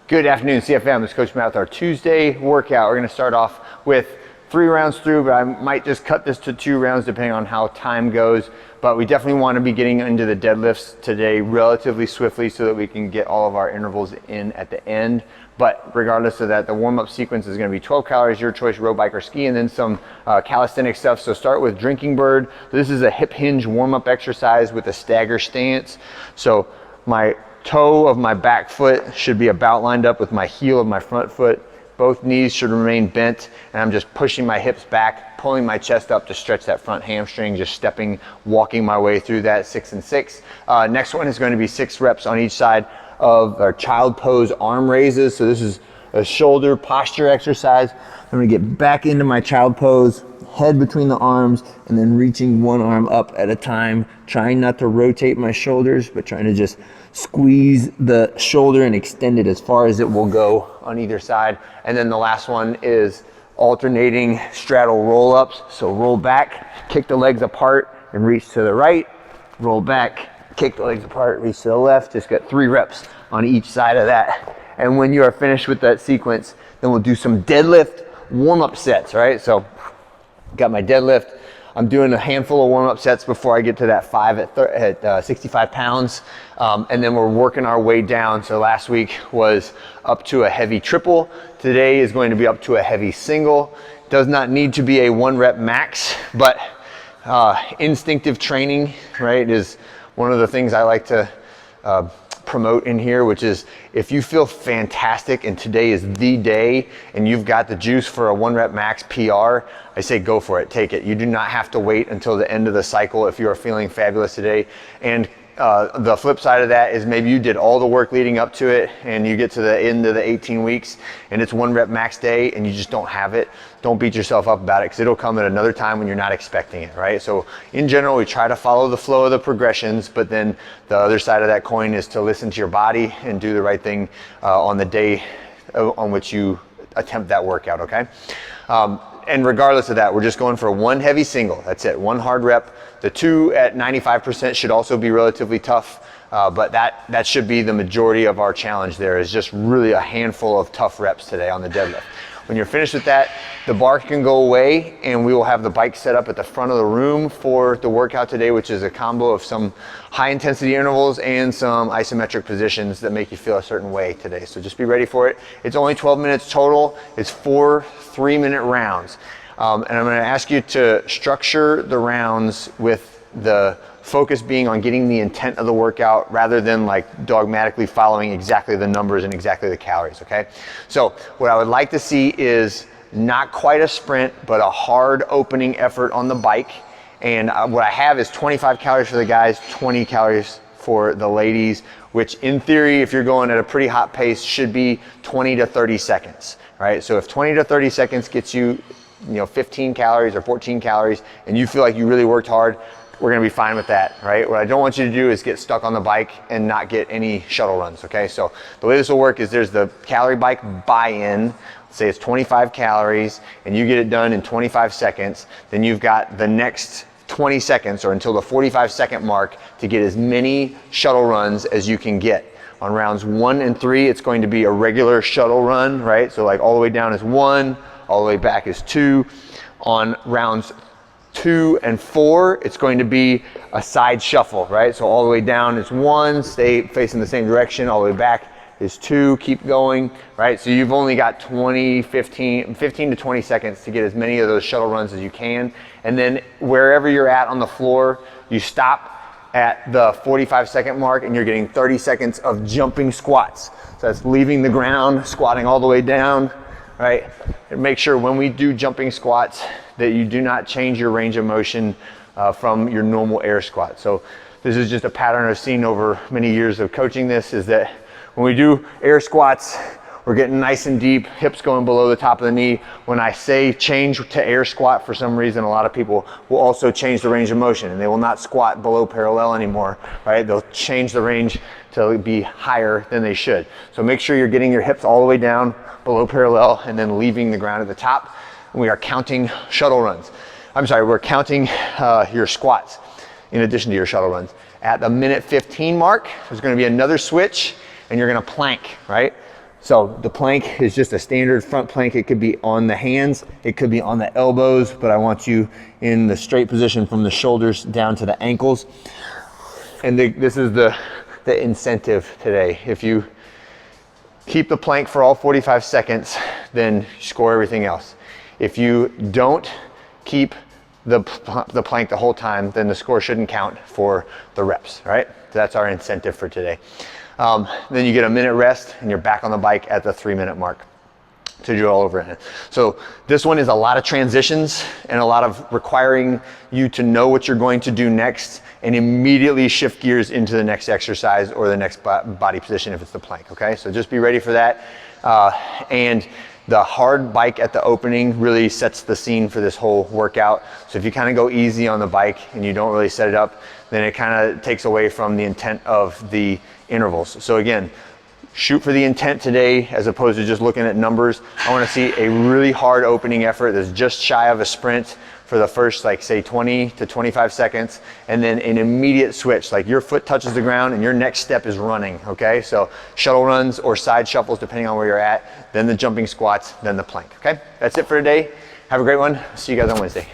Good afternoon, CFM. This is Coach Matt with our Tuesday workout. We're going to start off with 3 rounds through, but I might just cut this to 2 rounds depending on how time goes. But we definitely want to be getting into the deadlifts today relatively swiftly so that we can get all of our intervals in at the end. But regardless of that, the warm-up sequence is going to be 12 calories, your choice, road, bike, or ski, and then some calisthenic stuff. So start with Drinking Bird. This is a hip hinge warm-up exercise with a stagger stance. So my toe of my back foot should be about lined up with my heel of my front foot. Both knees should remain bent, and I'm just pushing my hips back, pulling my chest up to stretch that front hamstring, just stepping, walking my way through that 6 and 6. Next one is going to be 6 reps on each side of our child pose arm raises. So this is a shoulder posture exercise. I'm going to get back into my child pose, head between the arms, and then reaching one arm up at a time, trying not to rotate my shoulders, but trying to just squeeze the shoulder and extend it as far as it will go on either side. And then the last one is alternating straddle roll-ups. So roll back, kick the legs apart, and reach to the right. Roll back, kick the legs apart, reach to the left. Just got 3 reps on each side of that. And when you are finished with that sequence, then we'll do some deadlift warm-up sets, right? So got my deadlift. I'm doing a handful of warm-up sets before I get to that 5 at 65 pounds. And then we're working our way down. So last week was up to a heavy triple. Today is going to be up to a heavy single. Does not need to be a 1 rep max, but instinctive training, right, is one of the things I like to promote in here, which is if you feel fantastic and today is the day and you've got the juice for a 1 rep max PR, I say go for it, take it. You do not have to wait until the end of the cycle if you are feeling fabulous today. And the flip side of that is maybe you did all the work leading up to it and you get to the end of the 18 weeks and it's 1 rep max day and you just don't have it. Don't beat yourself up about it because it'll come at another time when you're not expecting it, right? So in general, we try to follow the flow of the progressions, but then the other side of that coin is to listen to your body and do the right thing on the day on which you attempt that workout, okay? And regardless of that, we're just going for 1 heavy single. That's it, 1 hard rep. The 2 at 95% should also be relatively tough, but that should be the majority of our challenge there, is just really a handful of tough reps today on the deadlift. When you're finished with that, the bar can go away and we will have the bike set up at the front of the room for the workout today, which is a combo of some high intensity intervals and some isometric positions that make you feel a certain way today. So just be ready for it. It's only 12 minutes total. It's 4 3-minute rounds. And I'm going to ask you to structure the rounds with the focus being on getting the intent of the workout rather than like dogmatically following exactly the numbers and exactly the calories, okay? So what I would like to see is not quite a sprint, but a hard opening effort on the bike. And what I have is 25 calories for the guys, 20 calories for the ladies, which in theory, if you're going at a pretty hot pace, should be 20 to 30 seconds, right? So if 20 to 30 seconds gets you 15 calories or 14 calories and you feel like you really worked hard, we're gonna be fine with that, right? What I don't want you to do is get stuck on the bike and not get any shuttle runs, okay? So the way this will work is there's the calorie bike buy-in. Say it's 25 calories and you get it done in 25 seconds, then you've got the next 20 seconds or until the 45-second mark to get as many shuttle runs as you can get. On rounds 1 and 3, it's going to be a regular shuttle run, right? So like all the way down is 1, all the way back is 2. On rounds 2 and 4, it's going to be a side shuffle, right? So all the way down is 1, stay facing the same direction, all the way back is 2, keep going, right? So you've only got 15 to 20 seconds to get as many of those shuttle runs as you can. And then wherever you're at on the floor, you stop at the 45-second mark and you're getting 30 seconds of jumping squats. So that's leaving the ground, squatting all the way down, right? And make sure when we do jumping squats that you do not change your range of motion from your normal air squat. So this is just a pattern I've seen over many years of coaching this, is that when we do air squats, we're getting nice and deep, hips going below the top of the knee. When I say change to air squat, for some reason, a lot of people will also change the range of motion and they will not squat below parallel anymore, right? They'll change the range to be higher than they should. So make sure you're getting your hips all the way down below parallel and then leaving the ground at the top. And we are counting shuttle runs. We're counting your squats in addition to your shuttle runs. At the minute 15 mark, there's gonna be another switch and you're gonna plank, right? So the plank is just a standard front plank. It could be on the hands, it could be on the elbows, but I want you in the straight position from the shoulders down to the ankles. And this is the incentive today. If you keep the plank for all 45 seconds, then you score everything else. If you don't keep the plank the whole time, then the score shouldn't count for the reps, right? So that's our incentive for today. Then you get a minute rest and you're back on the bike at the 3-minute mark to do it all over again. So this one is a lot of transitions and a lot of requiring you to know what you're going to do next and immediately shift gears into the next exercise or the next body position if it's the plank, okay? So just be ready for that. And the hard bike at the opening really sets the scene for this whole workout. So if you kind of go easy on the bike and you don't really set it up, then it kind of takes away from the intent of the intervals. So again, shoot for the intent today as opposed to just looking at numbers. I want to see a really hard opening effort that's just shy of a sprint for the first, like, say 20 to 25 seconds, and then an immediate switch, like your foot touches the ground and your next step is running, okay? So shuttle runs or side shuffles depending on where you're at, then the jumping squats, then the plank, okay? That's it for today. Have a great one. See you guys on Wednesday.